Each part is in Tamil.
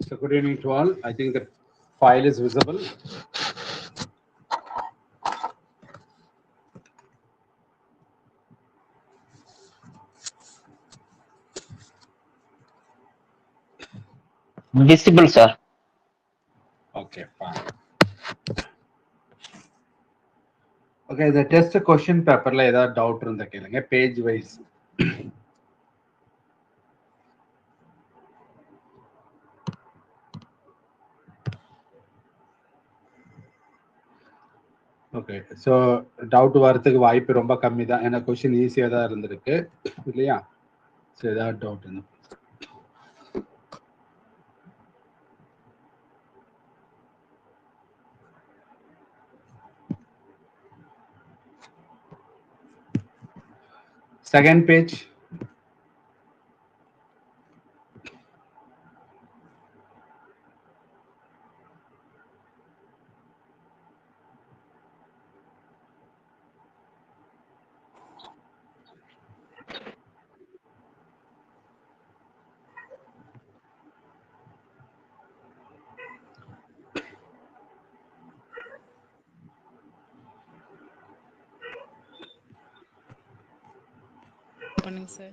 So good evening to all. I think the file is visible. Visible, sir. Okay, fine. Okay, the test question paper la edha doubt irundha kelunga page wise. Okay, so doubt வரதுக்கு வாய்ப்பு ரொம்ப கம்மி தான். ஏன்னா கொஸ்டின் ஈஸியா தான் இருந்திருக்கு இல்லையா? So ஏதாவது டவுட் என்ன? Second page. Morning, sir.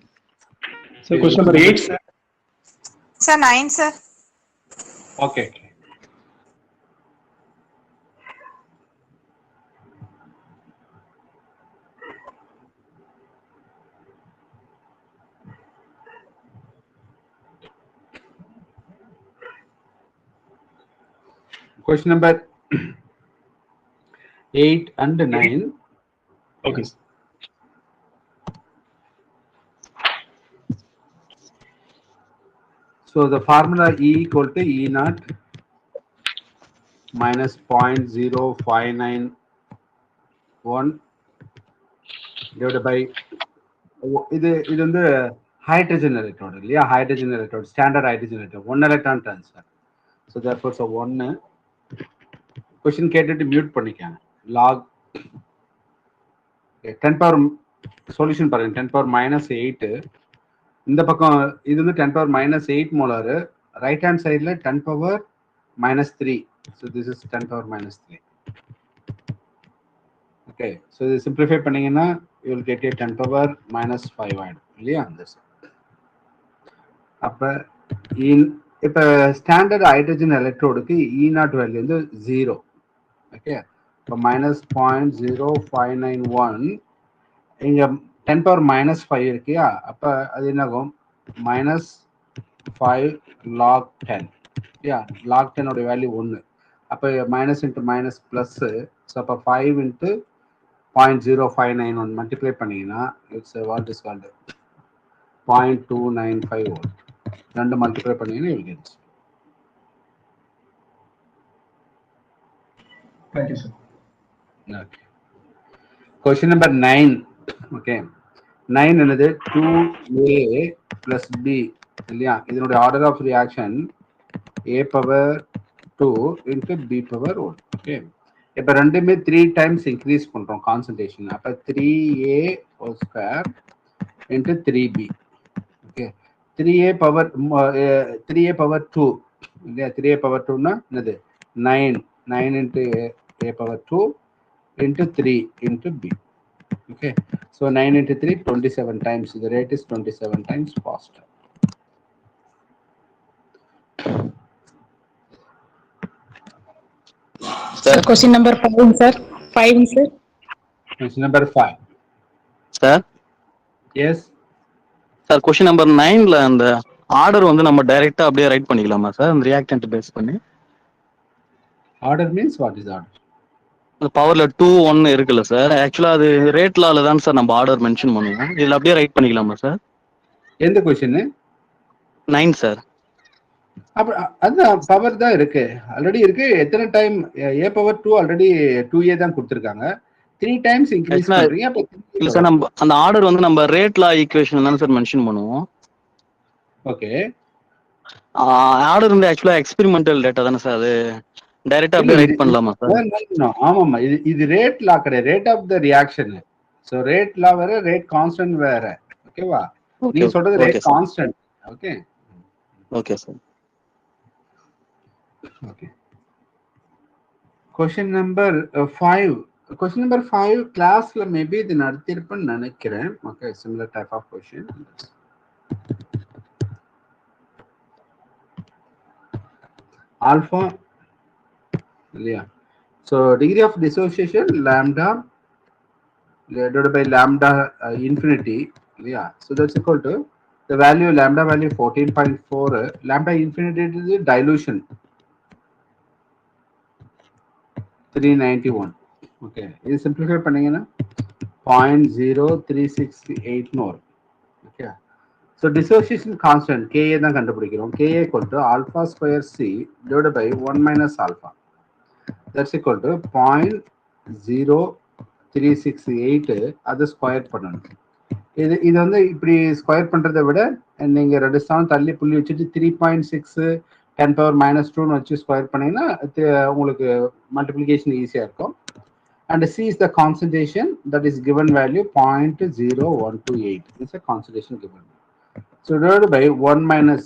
So question number 8, sir. Sir, 9, sir. Okay. Question number 8 and 9. Okay. So the formula E equal to E naught minus 0.0591 divided by இது வந்து hydrogen electrode இல்லையா? hydrogen electrode, standard hydrogen electrode, 1 electron transfer. So therefore so 1 question கேட்டுட்டு மியூட் பண்ணிக்காங்க. log 10 power solution பாருங்க 10 power minus 8 இந்த பக்கம் இது வந்து 10 power minus 8 molar, right hand side ல 10 power minus 3. So this is 10 power minus 3. Okay, so இது simplify பண்ணீங்கன்னா you will get a 10 power minus 5 ஆயிடும் இல்லையா? this அப்ப இப்ப ஸ்டாண்டர்ட் ஹைட்ரஜன் எலக்ட்ரோடுக்கு E நாட் வேல்யூ வந்து 0. ஓகே, இப்போ மைனஸ் 0.0591 இங்க 10 பவர் மைனஸ் 5 இருக்கியா? அப்ப அது என்னாகும்? Minus 5 log 10. யா, log 10 உடைய வேல்யூ 1. அப்ப minus into minus plus. So அப்போ 5 இன்ட்டு 0.0591 மல்டிப்ளை பண்ணீங்கன்னா it's what is called 0.295 volt. ரெண்டு மல்டிப்ளை பண்ணீங்கன்னா you get. Thank you, sir. Okay. Question number 9. Okay. 9 என்னது 2a plus b இல்லையா? இதனுடைய order of reaction a power 2 into b power 1. ஓகே, இப்போ ரெண்டுமே 3 டைம்ஸ் இன்க்ரீஸ் பண்றோம் கான்சன்ட்ரேஷன். அப்ப 3a whole square into 3b. Okay, 3a power 2 இல்லையா? 3a பவர் 2னா என்னது 9 into a power 2 into 3 into b. Okay, so 9 into 3 27 times. The rate is 27 times faster. Sir. Question number 5, sir. 5, sir. Question number 5. Sir. Yes. Sir question number 9ல அந்த ஆர்டர் வந்து நம்ம டைரக்டா அப்படியே ரைட் பண்ணிக்கலாமா சார் அந்த ரியாக்டன்ட் பேஸ் பண்ணி? Order means what is order? பவர்ல 2 1 இருக்குல்ல சார், ஆக்சுவலா அது ரேட் லால தான் சார் நம்ம ஆர்டர் மென்ஷன் பண்ணுவோம். இதுல அப்படியே ரைட் பண்ணிக்கலாமா சார்? எந்த கொஸ்டின்? 9 சார். அப்ப அதுதான் பவர் தான் இருக்கு, ஆல்ரெடி இருக்கு. எத்தனை time a power 2 already 2a தான் கொடுத்துருக்காங்க. 3 டைம்ஸ் இன்க்ரீஸ் பண்றீங்க. அப்ப இல்ல சார், நம்ம அந்த ஆர்டர் வந்து நம்ம ரேட் லா ஈக்குவேஷன் தானே சார் மென்ஷன் பண்ணுவோம். ஓகே. ஆர்டர் வந்து ஆக்சுவலா எக்ஸ்பெரிமெண்டல் டேட்டா தானே சார், அது டைரக்டா அப்படியே ரைட் பண்ணலாமா சார்? ஆமாமா, இது ரேட் லா கிடையாது, rate of the reaction. So rate law வேற, ரேட் கான்ஸ்டன்ட் வேற. ஓகேவா? நீங்க சொல்றது rate constant. Okay okay sir. Okay. Question number 5. Question number 5 கிளாஸ்ல மேபி இது நடத்திருப்பேன்னு நினைக்கிறேன். Okay, similar type of question. Alpha இல்லையா? So degree of dissociation lambda divided by lambda infinity இல்லையா? So that's equal to the value lambda value 14.4. lambda infinity is dilution 391. Okay, இது சிம்பிளிஃபை பண்ணீங்கன்னா 0.0368 நோர். Okay, so dissociation constant Ka தான் கண்டுபிடிக்கிறோம். Ka equal to alpha square C divided by 1 minus alpha. That's equal to 0.0368. அதை ஸ்கொயர் பண்ணணும். இது வந்து இப்படி ஸ்கொயர் பண்றதை விட நீங்க 2 ஸ்தானம் தள்ளி புள்ளி வச்சுட்டு 3.6 10⁻⁻2 வச்சு ஸ்கொயர் பண்ணீங்கன்னா உங்களுக்கு மல்டிப்ளிகேஷன் ஈஸியா இருக்கும். And C is the concentration, that is given value 0.0128 is a concentration given. So divided by 1 minus,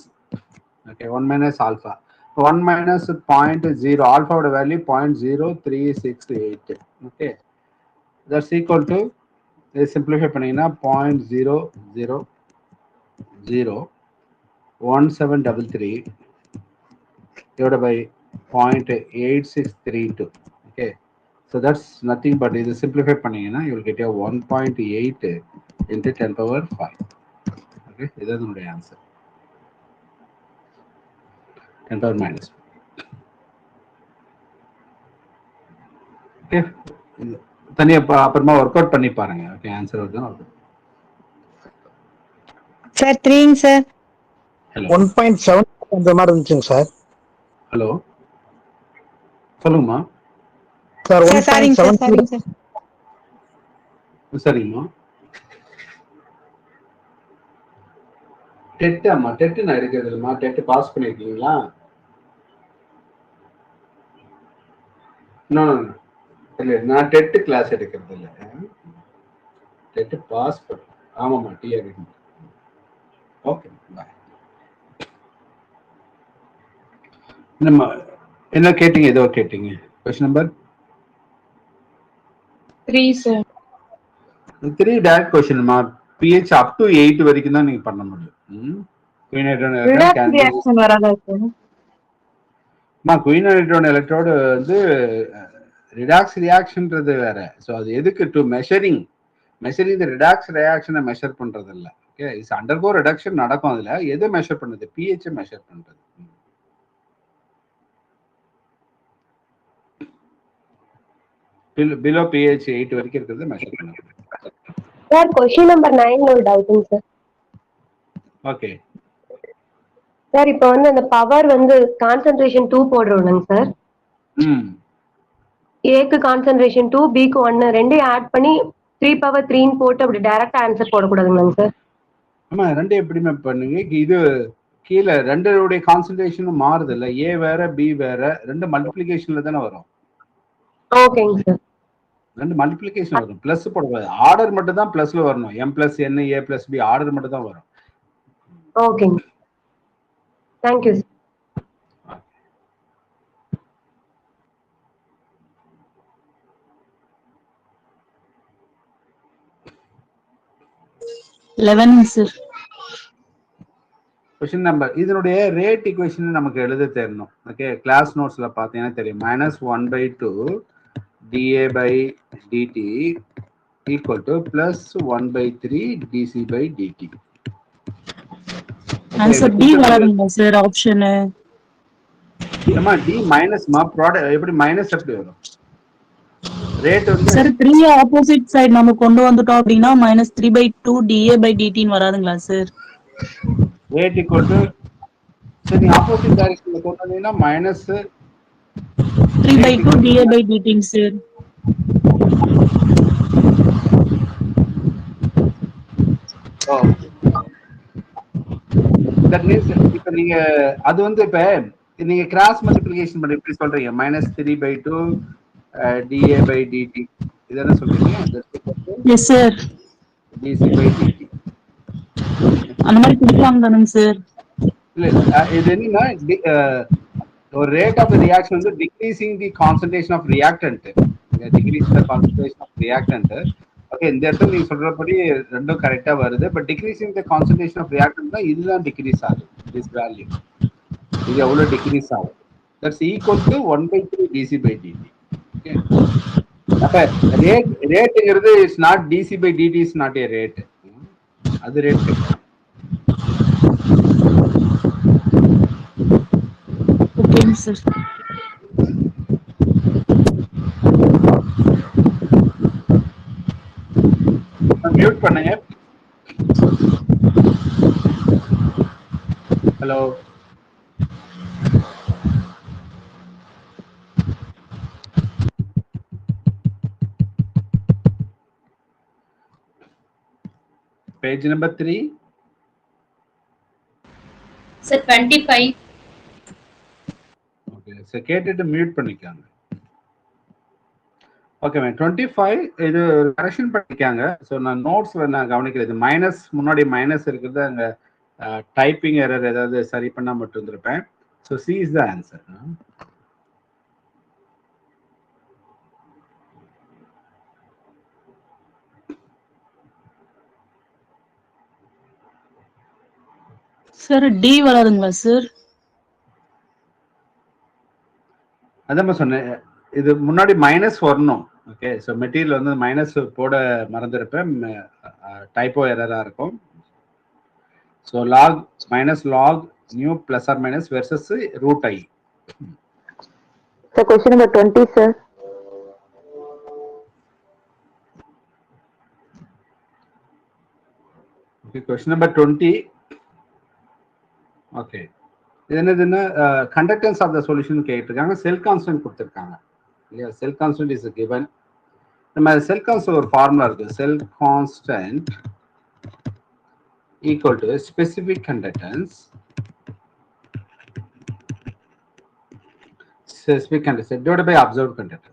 okay, 1 minus alpha. 1 minus 0.0 alpha would value 0.0368. Okay, that's equal to, this simplify பண்ணீங்கன்னா 0.0001733 divided by 0.8632. Okay, so that's nothing but இது simplify பண்ணீங்கன்னா you will get a 1.8 into 10⁵. Okay, இதுதான் நம்முடைய ஆன்சர். 10⁻⁻. ஓகே, தனியா அப்புறமா ஒர்க் அவுட் பண்ணி பாருங்க. ஓகே, ஆன்சர் வருது. சார் 3ங்க சார். ஹலோ 1.7 அந்த மாதிரி இருந்துச்சுங்க சார். ஹலோ சொல்லுங்கம்மா. சார் சரிங்க சார், சரிங்க சார். சரிங்கம்மா. டெட் அம்மா, டெட் நான் எடுக்கிறது இல்லைம்மா. டெட் பாஸ் பண்ணிருக்கீங்களா? இல்லை, நான் டெட் கிளாஸ் எடுக்கிறது இல்லை. டெட் பாஸ் பண்ண. ஆமாம்மா, டீ எடுக்கணும். Okay, bye. நம்ம என்ன கேட்டீங்க? ஏதோ கேட்டீங்க. Question number 3 sir. 3 டைரக்ட் கொஸ்டின்மா. pH up to 8 வரைக்கும் தான் நீங்க பண்ண முடியும். குயின் ரியாக்ஷன் வராதா சார்? குயின் ஹைட்ரோன் எலக்ட்ரோடு வந்து ரிடாக்ஸ் ரியாக்ஷன்ன்றது வேற. ஸோ அது எதுக்கு? டு மெஷரிங் த ரிடாக்ஸ் ரியாக்ஷனை மெஷர் பண்றது இல்லை. ஓகே, இட்ஸ் அண்டர்கோ ரிடக்ஷன் நடக்கும். அதுல எது மெஷர் பண்ணுது? pH மெஷர் பண்றது. below pH 8 வரைக்கும் இருக்கிறது மெஷர் பண்ணுது. சார் क्वेश्चन நம்பர் 9 ஒரு டவுட்ங்க சார். ஓகே சார், இப்போ வந்து அந்த பவர் வந்து கான்சென்ட்ரேஷன் 2 போடுறோம்லங்க சார். ஏக்கு கான்சென்ட்ரேஷன் 2, பிக்கு 1 ரெண்டையும் ஆட் பண்ணி 3⁻3 போட்டு அப்படி டைரக்டா ஆன்சர் போடக்கூடாதுங்களாங்க சார்? ஆமா, ரெண்டு எப்படிமே பண்ணுங்க. இது கீழே ரெண்டோடைய கான்சென்ட்ரேஷனும் மாறுது இல்ல. ஏ வேற பி வேற, ரெண்டு மல்டிபிளிகேஷன்ல தானே வரும். ஓகேங்க சார். ரெண்டு மல்டிபிளிகேஷன் வரும். பிளஸ் போடக்கூடாது. ஆர்டர் மட்டும் தான் பிளஸ்ல வரணும். m+n a+b ஆர்டர் மட்டும் தான் வரும். ஓகேங்க, தேங்க்யூ சார். கொஸ்டின் நம்பர், இதனுடைய ரேட் ஈக்குவேஷன் நமக்கு எழுத தெரியணும். ஓகே, கிளாஸ் நோட்ஸ்ல பாத்தீங்கன்னா தெரியும். -1/2 dA/dt = +1/3 dC/dt. ஆன்சர் டி வராதுங்களா சார் ஆப்ஷனு? ஏமா டி மைனஸ்மா ப்ராடக்ட் எப்படி மைனஸ் எப்படி வரும்? ரேட் வந்து சார் 3 ஆப்போசிட் சைடு நம்ம கொண்டு வந்துட்டோம் அப்படின்னா -3/2 dA/dt வராதுங்களா சார்? ரேட் ஈக்குவல் டு சரி நீ ஆப்போசிட் டைரக்ஷன்ல கொண்டு வந்தீங்கன்னா minus 3/2 dA/dt sir. That means இப்ப நீங்க அது வந்து இப்ப நீங்க கிராஸ் மல்டிப்ளிகேஷன் பண்ணி எப்படி சொல்றீங்க -3/2 dA/dt இதெல்லாம் சொல்றீங்க எஸ் சார். dC/dt. அந்த மாதிரி கொடுப்பாங்க தானுங்க சார்? இல்ல இது என்னன்னா ஒரு ரேட் ஆஃப் ரியாக்ஷன் வந்து decreasing the concentration of reactant, decrease the concentration of reactant. Okay, இந்த இடத்துல நீங்க சொல்றபடி ரெண்டும் கரெக்டா வருது. But decreasing the concentration of reactant தான் இதுதான் டிக்ரீஸ் ஆகுது. திஸ் வேல்யூ இது எவ்வளவு டிக்ரீஸ் ஆகும்? That's equal to 1/3 dC/dt. Okay, அப்ப ரேட்ங்கிறது is not dC/dt is not a rate. அது ரேட் ஓகேங்க சார். மியூட் பண்ணுங்க. Hello, page number 3. Sir, 25. Okay, so கேட்டுட்டு மியூட் பண்ணிக்காங்க. ஓகே மேம், 25 இது கரெக்ஷன் பண்ணிக்காங்க. ஸோ நான் நோட்ஸ்ல நான் கவனிக்கிறது மைனஸ் முன்னாடி மைனஸ் இருக்கிறது அங்கே டைப்பிங் எரர் ஏதாவது சரி பண்ணா மட்டும் இருந்திருப்பேன். So C is the answer. Sir D வராதுங்களா சார்? அதான் சொன்னேன், இது முன்னாடி மைனஸ் வரணும். ஓகே, ஸோ மெட்டீரியல் வந்து மைனஸ் போட மறந்துருப்பேன், டைப்போ எரரா இருக்கும். So log minus log nu plus or minus versus root I. Sir question number 20 sir. Okay, question number 20. Okay, இது என்னதுன்னா கண்டக்டன்ஸ் ஆஃப் த சொல்யூஷன் கேட்டிருக்காங்க. செல் கான்ஸ்டன்ட் கொடுத்துருக்காங்க இல்லையா? Cell constant is given. நம்ம செல் கான்ஸ்டன்ட் ஒரு ஃபார்முலா இருக்கு. Cell constant equal to specific conductance, specific conductance divided by observed conductance.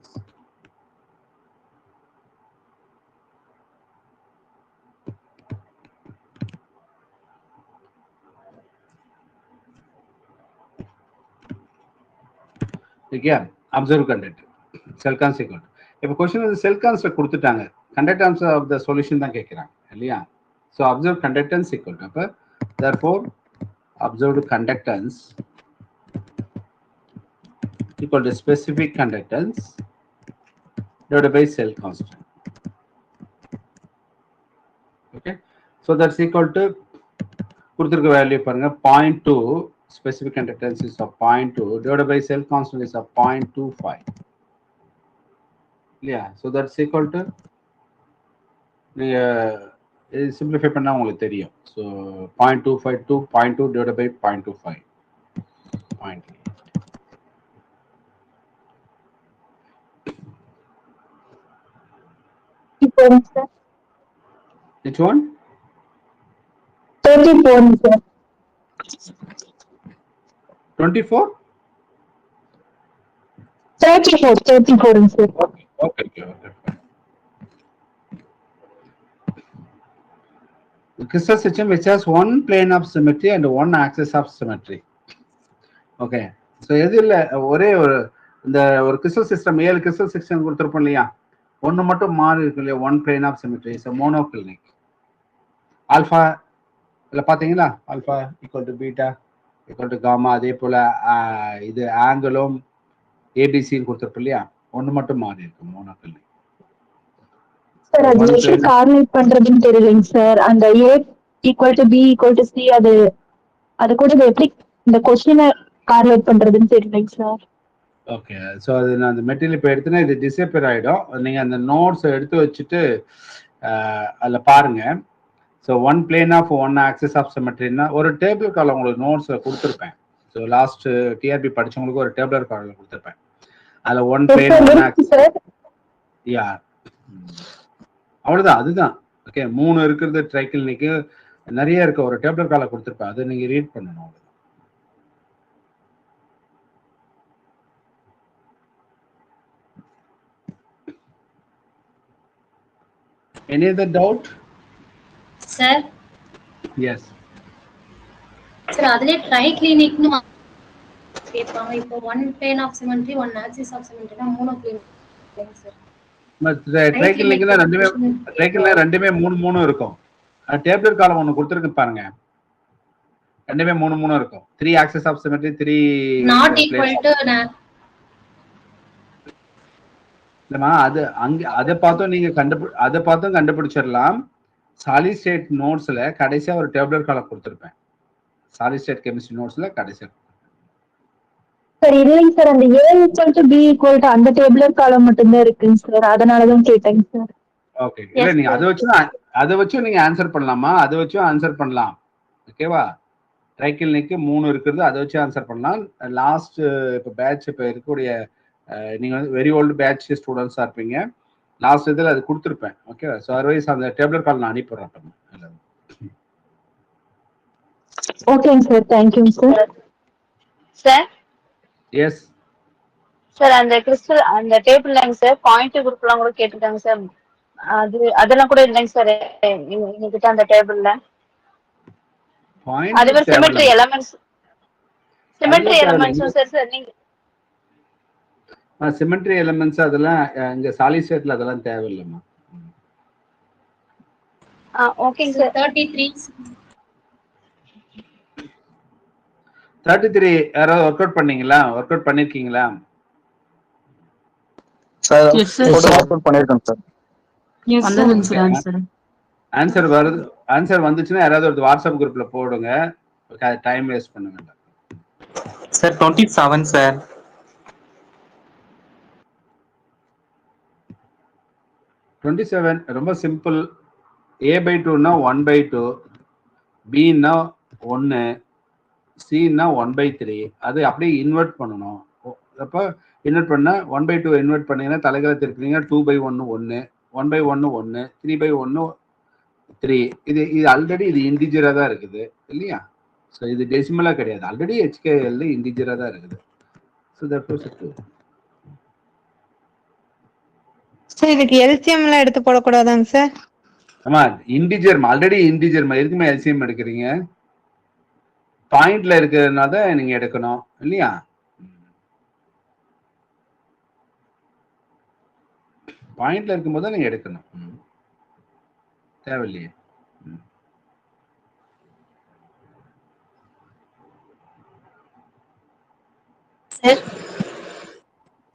Okay, observe conductor cell constant. இப்போ கொஸ்டின் வந்து செல் கான்ஸ்டன்ட் கொடுத்துட்டாங்க, கண்டக்டன்ஸ் ஆஃப் த சொல்யூஷன் தான் கேட்குறாங்க இல்லையா? So observe conductance equal to, அப்போ therefore observed conductance equal to specific conductance divided by cell constant. Okay, so that's equal to கொடுத்திருக்க வேல்யூ பாருங்க 0.2, specific conductance is of 0.2 divided by cell constant is of 0.25. Yeah, so that's equal to நீங்க சிம்பிளிஃபை பண்ணா உங்களுக்கு தெரியும். So 0.25 to 0.2 divided by 0.25, 0.8. Sir. Which one? 34 sir. 24? 34 sir. Okay. Crystal system which has one plane of symmetry and one axis of symmetry. Okay, so எதில் ஒரே இந்த ஒரு கிறிஸ்டல் சிஸ்டம் 7 கிறிஸ்டல் சிஸ்டம் கொடுத்துருப்போம் இல்லையா? ஒன்று மட்டும் மாறி இருக்கு இல்லையா? One plane of symmetry is monoclinic. Alpha இல்லை பார்த்தீங்களா? Alpha equal to beta equal to gamma. அதே போல் இது ஆங்கிளும் ஏபிசின்னு கொடுத்துருப்போம் இல்லையா? ஒன்று மட்டும் மாறி இருக்கு, மோனோக்ளினிக். சார் அது எப்படி கார்லேட் பண்றதுன்னு தெரியலங்க சார். அந்த A equal to B equal to C அது அது கூட இது எப்படி இந்த கொஸ்டினை கார்லேட் பண்றதுன்னு தெரியலைங்க சார். ஓகே, ஸோ அது நான் அந்த மெட்டீரியல் இப்போ எடுத்தேன்னா இது டிசப்பியர் ஆகிடும். நீங்கள் அந்த நோட்ஸை எடுத்து வச்சுட்டு அதில் பாருங்க. So one plane of one axis of சிமெட்ரின்னா ஒரு டேபிள் காலம் உங்களுக்கு நோட்ஸில் கொடுத்துருப்பேன். ஸோ லாஸ்ட் டிஆர்பி படிச்சவங்களுக்கு ஒரு டேபிளர் காலம் கொடுத்துருப்பேன். அதில் ஒன் பிளேன் ஒன் ஆக்சிஸ் யா அவ்வளோதான், அதுதான். ஓகே, 3 இருக்கிறது ட்ரைக்கிளினிக்கு நிறைய இருக்க ஒரு டேபிளர் காலை கொடுத்துருப்பேன். அதை நீங்கள் ரீட் பண்ணணும். Any other doubt? Sir. Yes. Sir, adile triclinic nu கேட்பாங்க. இப்போ one plane of symmetry, one axis of சிமெட்ரினா 3 பிளேன் சார். பட் ட்ரைக்கிளினிக்ல ரெண்டுமே 3 இருக்கும். டேபிளர் காலம் ஒன்னு கொடுத்திருக்கு பாருங்க. ரெண்டுமே 3 இருக்கும். 3 axis of symmetry, 3 not equal to இல்லமா, அது அங்க அதை பார்த்தும் நீங்க கண்டுபிடிச்சிடலாம். சாலிட் ஸ்டேட் நோட்ஸ்ல கடைசியா ஒரு டேபிளர் காலம் கொடுத்திருப்பேன். சாலிட் ஸ்டேட் கெமிஸ்ட்ரி நோட்ஸ்ல கடைசியா. சார் இல்லைங்க சார், அந்த A equal to B equal to அந்த டேபிளர் காலம் மட்டும்தான் இருக்குங்க சார். அதனாலதான் கேட்டேங்க சார். ஓகே, இல்ல நீங்க அதை வச்சு நீங்க ஆன்சர் பண்ணலாமா? அதை வச்சு ஆன்சர் பண்ணலாம். ஓகேவா? ட்ரைக்கிளினிக்கு 3 இருக்கிறது, அதை வச்சு ஆன்சர் பண்ணலாம். லாஸ்ட் இப்போ பேட்ச் இப்போ இருக்கக்கூடிய நீங்க வந்து வெரி ஓல்டு பேட்ச் ஸ்டூடெண்ட்ஸா இருப்பீங்க. லாஸ்ட் இதில் அது கொடுத்துருப்பேன். ஓகே, ஸோ அதர்வைஸ் அந்த டேபிளர் கால் நான் அனுப்பிடுறேன். ஓகேங்க சார், தேங்க்யூங்க சார். சார் எஸ் சார், அந்த கிறிஸ்டல் அந்த டேபிள்லங்க சார் பாயிண்ட் குரூப்லாம் கூட கேட்டிருக்காங்க சார். அதெல்லாம் கூட இல்லைங்க சார் எங்ககிட்ட அந்த டேபிள்ல. அதுவே சிமெட்ரி எலமெண்ட்ஸும் சார் நீங்க சிமெட்ரி எலிமெண்ட்ஸ் அதெல்லாம் இங்க சாலிட் ஸ்டேட்ல அதெல்லாம் தேவையில்லைம்மா. ஓகேங்க சார். 33 யாராவது ஒர்க் அவுட் பண்ணீங்களா? ஒர்க் அவுட் பண்ணிருக்கீங்களா? சார் ஒர்க் அவுட் பண்ணிருக்கேன் சார். ஆன்சர் வருது. ஆன்சர் வந்துச்சுன்னா யாராவது ஒரு வாட்ஸ்அப் குரூப்ல போடுங்க. டைம் வேஸ்ட் பண்ண வேண்டாம். Sir 27 sir. 27 ரொம்ப சிம்பிள். A/2 1/2, B-னா 1, C-னா 1/3. அது அப்படியே இன்வெர்ட் பண்ணணும். அப்போ இன்வெர்ட் பண்ணா 1/2 இன்வெர்ட் பண்ணீங்கன்னா தலைகளை திருப்பினீங்கன்னா 2/1 1, 1/1 1, 3/1 3. இது ஆல்ரெடி இது இன்டிஜரா தான் இருக்குது இல்லையா? ஸோ இது டெசிமலா கிடையாது. ஆல்ரெடி HKL இன்டிஜரா தான் இருக்குது. So that's it. சார் இதுக்கு எல்சிஎம் எல்லாம் எடுத்து போடக்கூடாதாங்க சார்? ஆமா, இன்டிஜர் ஆல்ரெடி இன்டிஜர் எதுக்குமே எல்சிஎம் எடுக்கிறீங்க? பாயிண்ட்ல இருக்கிறதுனால தான் நீங்க எடுக்கணும் இல்லையா? பாயிண்ட்ல இருக்கும்போது தான் நீங்க எடுக்கணும். தேவையில்லையே.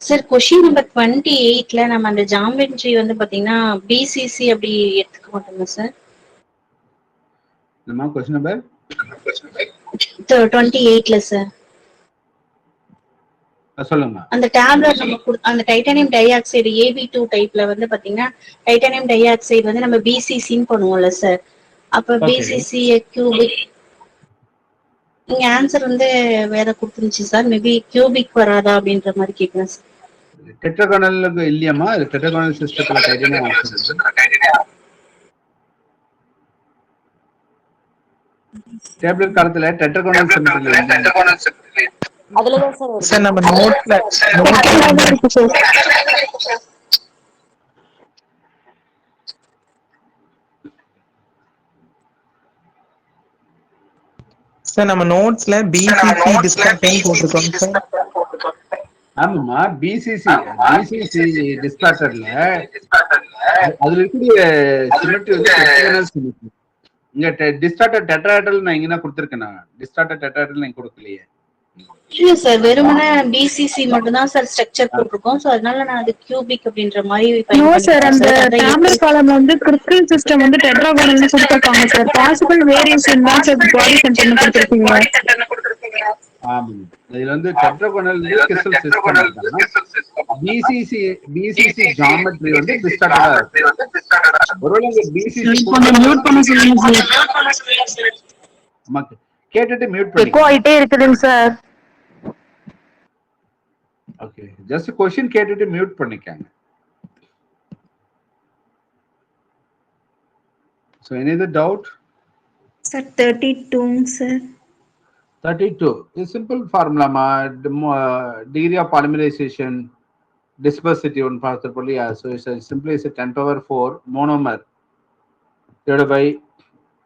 சார் கொஸ்டின் நம்பர் 28ல நம்ம அந்த ஜாமெட்ரி வந்து பாத்தீங்கன்னா பிசிசி அப்படி எடுத்துக்க மாட்டோமா சார்? நம்ம கொஸ்டின் நம்பர் 28ல சார் சொல்லுங்க. அந்த டேப்லெட் நம்ம அந்த டைட்டானியம் டை ஆக்சைடு AB2 டைப்ல வந்து பாத்தீங்கன்னா டைட்டானியம் டை ஆக்சைடு வந்து நம்ம பிசிசின்னு பண்ணுவோம்ல சார். அப்ப பிசிசி கியூபிக் நீங்க ஆன்சர் வந்து வேற கொடுத்துருந்துச்சு சார். மேபி கியூபிக் வராதா அப்படின்ற மாதிரி கேட்குறேன் சார். டெட்ராகோனலுக்கு இல்லையாமா? டெட்ராகோனல் சிஸ்டத்துல டைட்டானியம் ஆக்சைடு டேப்லெட் காலத்துல டெட்ராகோனல் சிமெட்ரில அதுலதான் சார் சார் நம்ம நோட்ல சார் நம்ம நோட்ஸ்ல பிசிசி டிஸ்கார்டிங் போட்டுருக்கோம் சார். ஆமாமா, பிசிசி டிஸ்டார்டர்ல அதுல இருக்கக்கூடிய சிமெட்ரி வந்து டெட்ராகோனல் சிமெட்ரி. இங்க டிஸ்டார்டர் டெட்ராஹெட்ரல் நான் இங்க தான் கொடுத்திருக்கேன். நான் டிஸ்டார்டர் டெட்ராஹெட்ரல் நான் கொடுக்கலையே. இல்ல சார், வெறுமனே பிசிசி மட்டும் தான் சார் ஸ்ட்ரக்சர் போட்டிருக்கோம். சோ அதனால நான் அது கியூபிக் அப்படின்ற மாதிரி நோ சார், அந்த அதான் டேப்லெட் காலம் வந்து கிறிஸ்டல் சிஸ்டம் வந்து டெட்ராகோனல்னு கொடுத்திருக்காங்க சார். பாசிபிள் வேரியேஷன் தான் சார் பாடி சென்டர்னு கொடுத்திருக்கீங்க. ஆமாம், இதுல வந்து tetragonal crystal system, BCC geometry வந்து டிஸ்டார்டடா இருக்கு. ஒருவேளை இந்த பிசிசி மியூட் பண்ண சொல்லுங்க சார். நமக்கு கேட்டுட்டு மியூட் பண்ணி. எக்கோ ஆயிட்டே இருக்குதுங்க சார். ஓகே, ஜஸ்ட் क्वेश्चन கேட்டுட்டு மியூட் பண்ணிக்கங்க. So any other doubt? Sir 32 sir. 32 is simple formula ma, degree of polymerization, dispersity one பார்த்திருப்போம். So it's simply is a 10 power 4 monomer divided by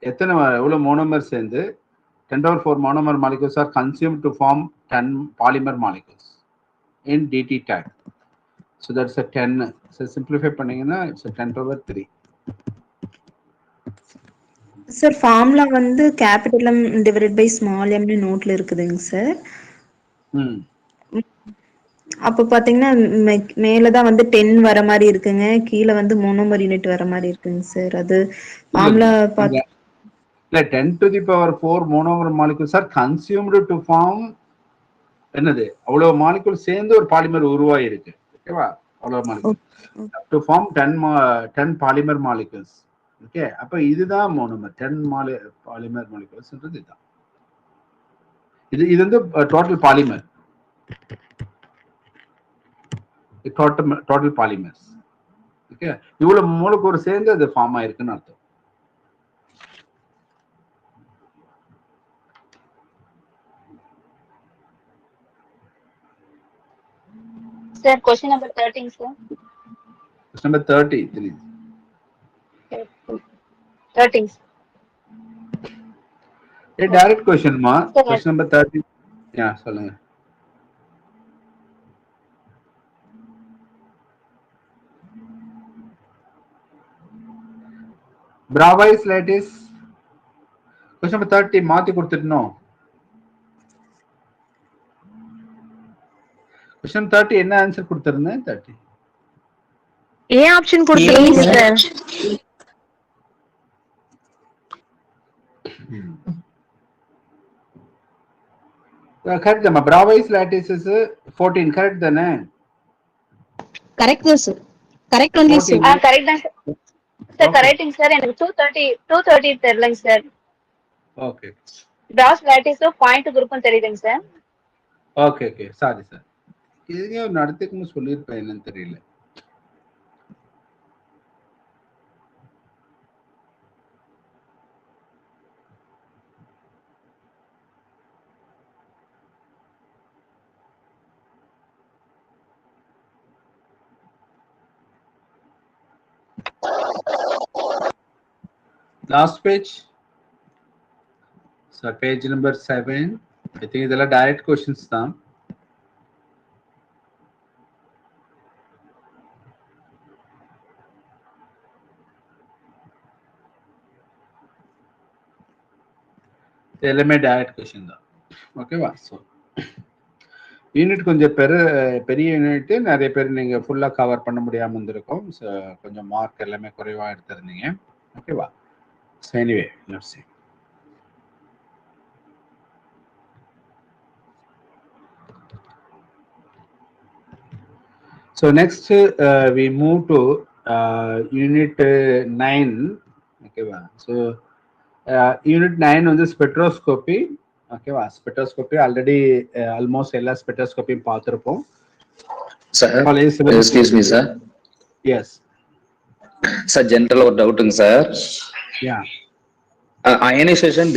எத்தனை எவ்வளவு monomer சேர்ந்து 10 power 4 monomer molecules are consumed to form 10 polymer molecules in dt time. So that's a 10. So simplify பண்ணீங்கன்னா it's a 10 power 3. Sir formula வந்து capital M divided by small m னு நோட்ல இருக்குதுங்க சார். அப்ப பாத்தீங்கன்னா மேல தான் வந்து 10 வர மாதிரி இருக்குங்க, கீழே வந்து மோனோமர் யூனிட் வர மாதிரி இருக்குங்க சார். அது ஃபார்முலா இல்ல 10 to the power 4 monomer molecules are consumed to form என்னது அவ்வளவு மாலிகுல் சேர்ந்து ஒரு பாலிமர் உருவாகி இருக்கு. ஓகேவா? அவ்வளவு molecule to form 10 polymer molecules. Okay, அப்ப இதுதான் மோனோமர் 10 பாலிமர் மாலிகுல்ஸ்ன்றது இதுதான். இது வந்து total polymer, total polymers. Okay, இவ்வளவு மூலக்கூறு சேர்ந்து அது ஃபார்ம் ஆயிருக்குன்னு அர்த்தம். Sir, question number 13, sir. Question number 30, please. 13. A direct question, ma. Question number 30. Yeah, சொல்லுங்க. Bravais lattice. Question number 30 மாத்தி கொடுத்துட்டோம். Question 30 என்ன ஆன்சர் கொடுத்திருந்தேன்? 30 ஏ ஆப்ஷன் கொடுத்தீங்க சார். கரெக்ட் தான்மா. Bravais lattice is 14, கரெக்ட் தானே? கரெக்ட் தான் sir. Correct only sir. Correct தான் சார். Sir correcting sir. எனக்கு 230 தெரியலங்க sir. Okay. Bravais lattice point குரூப்னு தெரியுதுங்க sir. Okay okay, sorry sir. இதுங்க நடத்துக்குன்னு சொல்லியிருப்பேன், என்னன்னு தெரியல. Last page. So page number 7. I think இதெல்லாம் direct questions தான். எல்லாமே டைரக்ட் கொஸ்டின் தான். ஓகேவா? ஸோ யூனிட் கொஞ்சம் பெரிய யூனிட், நிறைய பேர் நீங்க ஃபுல்லா கவர் பண்ண முடியாம இருந்திருக்கும். ஸோ கொஞ்சம் மார்க் எல்லாமே குறைவா எடுத்திருந்தீங்க. ஓகேவா? So anyway let's see. So next we move to unit 9. ஓகேவா? ஸோ யூனிட் 9 வந்து ஸ்பெக்ட்ரோஸ்கோபி. ஓகேவா? ஸ்பெக்ட்ரோஸ்கோபி ஆல்ரெடி ஆல்மோஸ்ட் எல்லா ஸ்பெக்ட்ரோஸ்கோபியும் பார்த்துருப்போம். Sir excuse me sir. Yes sir, general ஒரு டவுட்டுங்க சார். யா, அயனைசேஷன்